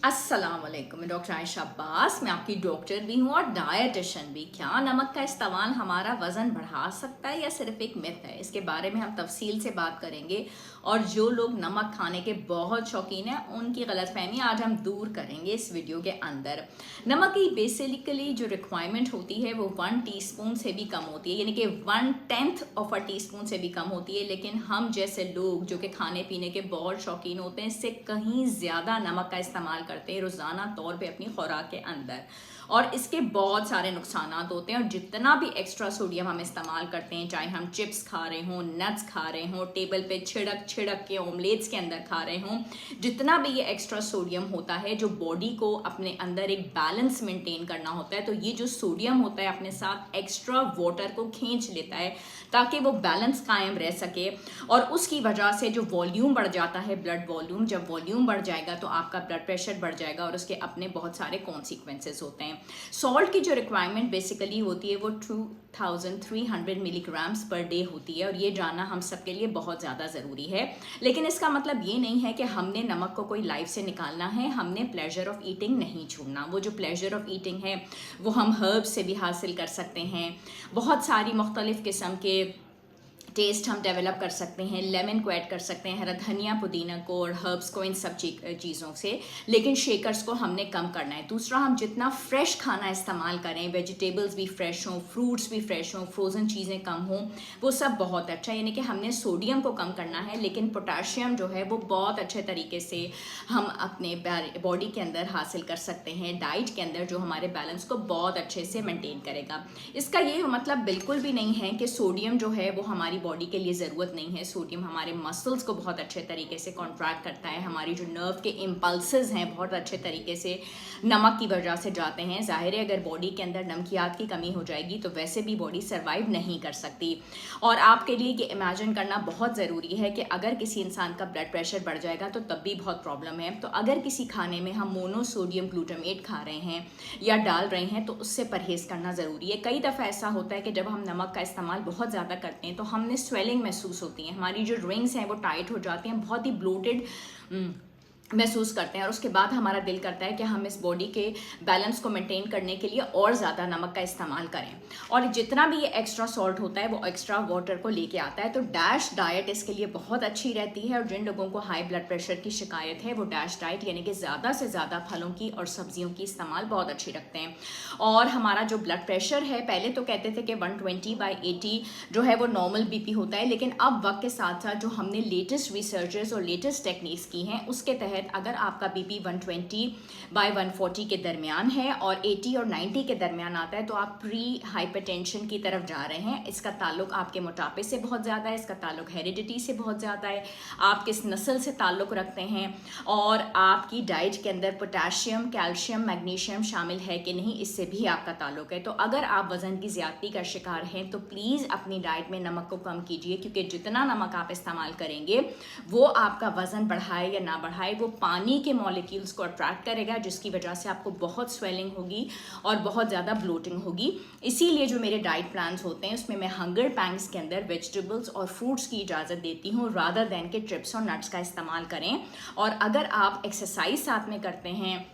अस्सलाम वालेकुम, मैं डॉक्टर आयशा अब्बास। मैं आपकी डॉक्टर भी हूँ और डायटिशियन भी। क्या नमक का इस्तेमाल हमारा वज़न बढ़ा सकता है या सिर्फ एक मिथ है? इसके बारे में हम तफसील से बात करेंगे और जो लोग नमक खाने के बहुत शौकीन हैं उनकी गलतफहमी आज हम दूर करेंगे इस वीडियो के अंदर। नमक की बेसिकली जो रिक्वायरमेंट होती है वो 1 टीस्पून से भी कम होती है, यानी कि 1/10 ऑफ अ टीस्पून से भी कम होती है। लेकिन हम जैसे लोग जो कि खाने पीने के बहुत शौकीन होते हैं, इससे कहीं ज़्यादा नमक का इस्तेमाल करते हैं रोज़ाना तौर पे अपनी खुराक के अंदर, और इसके बहुत सारे नुकसान होते हैं। और जितना भी एक्स्ट्रा सोडियम हम इस्तेमाल करते हैं, चाहे हम चिप्स खा रहे हों, नट्स खा रहे हों, टेबल पे छिड़क छिड़क के ऑमलेट्स के अंदर खा रहे हों, जितना भी ये एक्स्ट्रा सोडियम होता है जो बॉडी को अपने अंदर एक बैलेंस मेंटेन करना होता है, तो ये जो सोडियम होता है अपने साथ एक्स्ट्रा वाटर को खींच लेता है ताकि वो बैलेंस कायम रह सके। और उसकी वजह से जो वॉल्यूम बढ़ जाता है, ब्लड वॉल्यूम, जब वॉल्यूम बढ़ जाएगा तो आपका ब्लड प्रेशर बढ़ जाएगा और उसके अपने बहुत सारे कॉन्सिक्वेंसेस होते हैं। सॉल्ट की जो रिक्वायरमेंट बेसिकली होती है वो 2300 मिलीग्राम्स पर डे होती है, और ये जानना हम सबके लिए बहुत ज़्यादा ज़रूरी है। लेकिन इसका मतलब ये नहीं है कि हमने नमक को कोई लाइफ से निकालना है, हमने प्लेजर ऑफ ईटिंग नहीं छोड़ना। वो जो प्लेजर ऑफ ईटिंग है वो हम हर्ब्स से भी हासिल कर सकते हैं। बहुत सारी मुख्तलिफ़ किस्म के टेस्ट हम डेवलप कर सकते हैं, लेमन को ऐड कर सकते हैं, हरा धनिया पुदीना को और हर्ब्स को, इन सब चीज़ों से। लेकिन शेकर्स को हमने कम करना है। दूसरा, हम जितना फ्रेश खाना इस्तेमाल करें, वेजिटेबल्स भी फ्रेश हों, फ्रूट्स भी फ्रेश हों, फ्रोज़न चीज़ें कम हों, वो सब बहुत अच्छा है। यानी कि हमने सोडियम को कम करना है, लेकिन पोटाशियम जो है वो बहुत अच्छे तरीके से हम अपने बॉडी के अंदर हासिल कर सकते हैं, डाइट के अंदर, जो हमारे बैलेंस को बहुत अच्छे से मेंटेन करेगा। इसका ये मतलब बिल्कुल भी नहीं है कि सोडियम जो है वो हमारी बॉडी के लिए ज़रूरत नहीं है। सोडियम हमारे मसल्स को बहुत अच्छे तरीके से कॉन्ट्रैक्ट करता है, हमारी जो नर्व के इम्पल्सेस हैं बहुत अच्छे तरीके से नमक की वजह से जाते हैं। ज़ाहिर है अगर बॉडी के अंदर नमकियात की कमी हो जाएगी तो वैसे भी बॉडी सर्वाइव नहीं कर सकती। और आपके लिए ये इमेजिन करना बहुत ज़रूरी है कि अगर किसी इंसान का ब्लड प्रेशर बढ़ जाएगा तो तब भी बहुत प्रॉब्लम है। तो अगर किसी खाने में हम मोनोसोडियम ग्लूटामेट खा रहे हैं या डाल रहे हैं तो उससे परहेज़ करना ज़रूरी है। कई दफ़ा ऐसा होता है कि जब हम नमक का इस्तेमाल बहुत ज़्यादा करते हैं तो हमने स्वेलिंग महसूस होती है, हमारी जो रिंग्स हैं वो टाइट हो जाती हैं, बहुत ही ब्लोटेड महसूस करते हैं, और उसके बाद हमारा दिल करता है कि हम इस बॉडी के बैलेंस को मेंटेन करने के लिए और ज़्यादा नमक का इस्तेमाल करें। और जितना भी ये एक्स्ट्रा सॉल्ट होता है वो एक्स्ट्रा वाटर को लेके आता है। तो डैश डाइट इसके लिए बहुत अच्छी रहती है। और जिन लोगों को हाई ब्लड प्रेशर की शिकायत है वो डैश डाइट यानी कि ज़्यादा से ज़्यादा फलों की और सब्जियों की इस्तेमाल बहुत अच्छी रखते हैं। और हमारा जो ब्लड प्रेशर है, पहले तो कहते थे कि 120/80 जो है वो नॉर्मल बीपी होता है, लेकिन अब वक्त के साथ साथ जो हमने लेटेस्ट रिसर्चेस और लेटेस्ट टेक्निक्स की हैं उसके तहत अगर आपका बीपी 120/140 के दरमियान है और 80 और 90 के दरमियान आता है तो आप प्री हाइपरटेंशन की तरफ जा रहे हैं। इसका ताल्लुक आपके मोटापे से बहुत ज़्यादा है, इसका ताल्लुक हेरिडिटी से बहुत ज़्यादा है, आप किस नस्ल से ताल्लुक रखते हैं, और आपकी डाइट के अंदर पोटाशियम, कैल्शियम, मैग्नीशियम शामिल है कि नहीं, इससे भी आपका ताल्लुक है। तो अगर आप वज़न की ज़्यादती का शिकार हैं तो प्लीज़ अपनी डाइट में नमक को कम कीजिए, क्योंकि जितना नमक आप इस्तेमाल करेंगे वो आपका वज़न बढ़ाए या ना बढ़ाए, वो पानी के मॉलिक्यूल्स को अट्रैक्ट करेगा, जिसकी वजह से आपको बहुत स्वेलिंग होगी और बहुत ज़्यादा ब्लोटिंग होगी। इसीलिए जो मेरे डाइट प्लान्स होते हैं उसमें मैं हंगर पैंग्स के अंदर वेजिटेबल्स और फ्रूट्स की इजाज़त देती हूँ रादर दैन के चिप्स और नट्स का इस्तेमाल करें। और अगर आप एक्सरसाइज साथ में करते हैं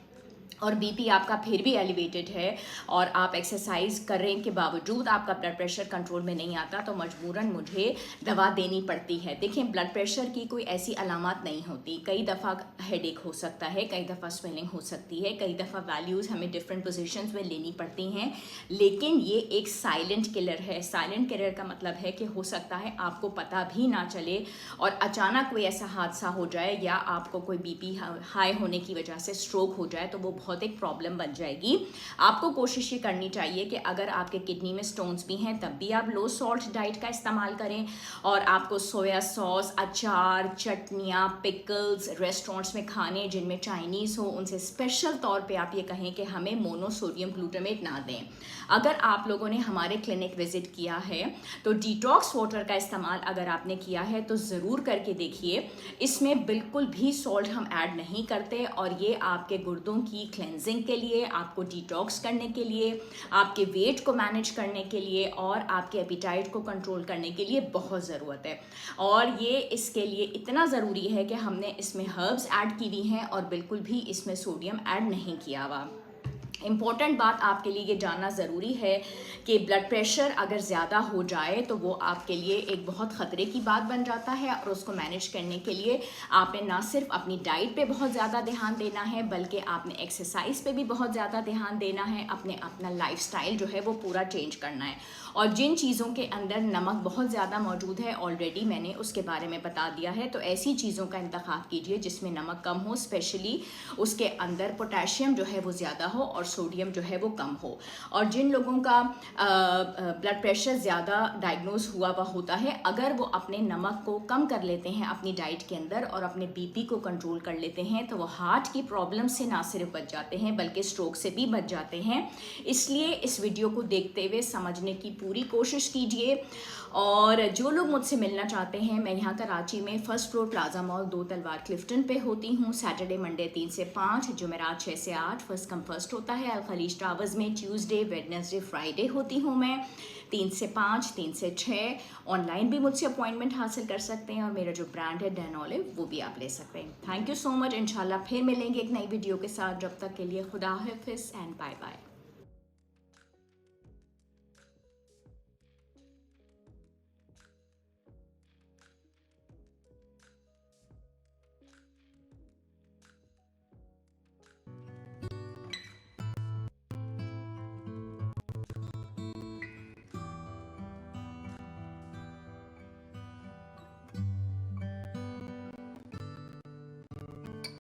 और बीपी आपका फिर भी एलिवेटेड है और आप एक्सरसाइज करने के बावजूद आपका ब्लड प्रेशर कंट्रोल में नहीं आता तो मजबूरन मुझे दवा देनी पड़ती है। देखिए, ब्लड प्रेशर की कोई ऐसी अलामत नहीं होती। कई दफ़ा हेडेक हो सकता है, कई दफ़ा स्वेलिंग हो सकती है, कई दफ़ा वैल्यूज़ हमें डिफरेंट पोजीशंस में लेनी पड़ती हैं, लेकिन ये एक साइलेंट किलर है। साइलेंट किलर का मतलब है कि हो सकता है आपको पता भी ना चले और अचानक कोई ऐसा हादसा हो जाए या आपको कोई बीपी हाई होने की वजह से स्ट्रोक हो जाए तो वो बहुत एक प्रॉब्लम बन जाएगी। आपको कोशिश ये करनी चाहिए कि अगर आपके किडनी में स्टोन्स भी हैं तब भी आप लो सॉल्ट डाइट का इस्तेमाल करें, और आपको सोया सॉस, अचार, चटनियाँ, पिकल्स रेस्टोरेंट्स में खाने जिनमें चाइनीज़ हो उनसे स्पेशल तौर पे आप ये कहें कि हमें मोनोसोडियम ग्लूटामेट ना दें। अगर आप लोगों ने हमारे क्लिनिक विजिट किया है तो डिटॉक्स वाटर का इस्तेमाल अगर आपने किया है तो ज़रूर करके देखिए। इसमें बिल्कुल भी सॉल्ट हम ऐड नहीं करते और ये आपके गुर्दों की क्लेंजिंग के लिए, आपको डिटॉक्स करने के लिए, आपके वेट को मैनेज करने के लिए और आपके एपिटाइट को कंट्रोल करने के लिए बहुत ज़रूरत है। और ये इसके लिए इतना ज़रूरी है कि हमने इसमें हर्ब्स ऐड की हुई हैं और बिल्कुल भी इसमें सोडियम ऐड नहीं किया हुआ। इम्पॉर्टेंट बात आपके लिए ये जानना ज़रूरी है कि ब्लड प्रेशर अगर ज़्यादा हो जाए तो वो आपके लिए एक बहुत ख़तरे की बात बन जाता है, और उसको मैनेज करने के लिए आपने ना सिर्फ अपनी डाइट पे बहुत ज़्यादा ध्यान देना है, बल्कि आपने एक्सरसाइज पे भी बहुत ज़्यादा ध्यान देना है, अपना लाइफस्टाइल जो है वो पूरा चेंज करना है। और जिन चीज़ों के अंदर नमक बहुत ज़्यादा मौजूद है ऑलरेडी मैंने उसके बारे में बता दिया है, तो ऐसी चीज़ों का इंतखाब कीजिए जिसमें नमक कम हो, स्पेशली उसके अंदर पोटेशियम जो है वो ज़्यादा हो और सोडियम जो है वो कम हो। और जिन लोगों का ब्लड प्रेशर ज़्यादा डायग्नोज हुआ हुआ होता है, अगर वो अपने नमक को कम कर लेते हैं अपनी डाइट के अंदर और अपने बीपी को कंट्रोल कर लेते हैं, तो वो हार्ट की प्रॉब्लम से ना सिर्फ बच जाते हैं बल्कि स्ट्रोक से भी बच जाते हैं। इसलिए इस वीडियो को देखते हुए समझने की पूरी कोशिश कीजिए। और जो लोग मुझसे मिलना चाहते हैं, मैं यहाँ कराची में फर्स्ट फ्लोर प्लाजा मॉल 2 तलवार क्लिफ्टन पे होती हूँ। सैटरडे मंडे 3 से 5, जुमेरात 6 से 8 फर्स्ट कम फर्स्ट होता है। अल खलीज टावर्स में ट्यूसडे वेडनेसडे फ्राइडे होती हूँ मैं 3 से 5, 3 से 6। ऑनलाइन भी मुझसे अपॉइंटमेंट हासिल कर सकते हैं और मेरा जो ब्रांड है डैन ऑलिव वो भी आप ले सकते हैं। Thank you so much. इंशाल्लाह फिर मिलेंगे एक नई वीडियो के साथ। जब तक के लिए खुदा हाफिज़ एंड बाय बाय।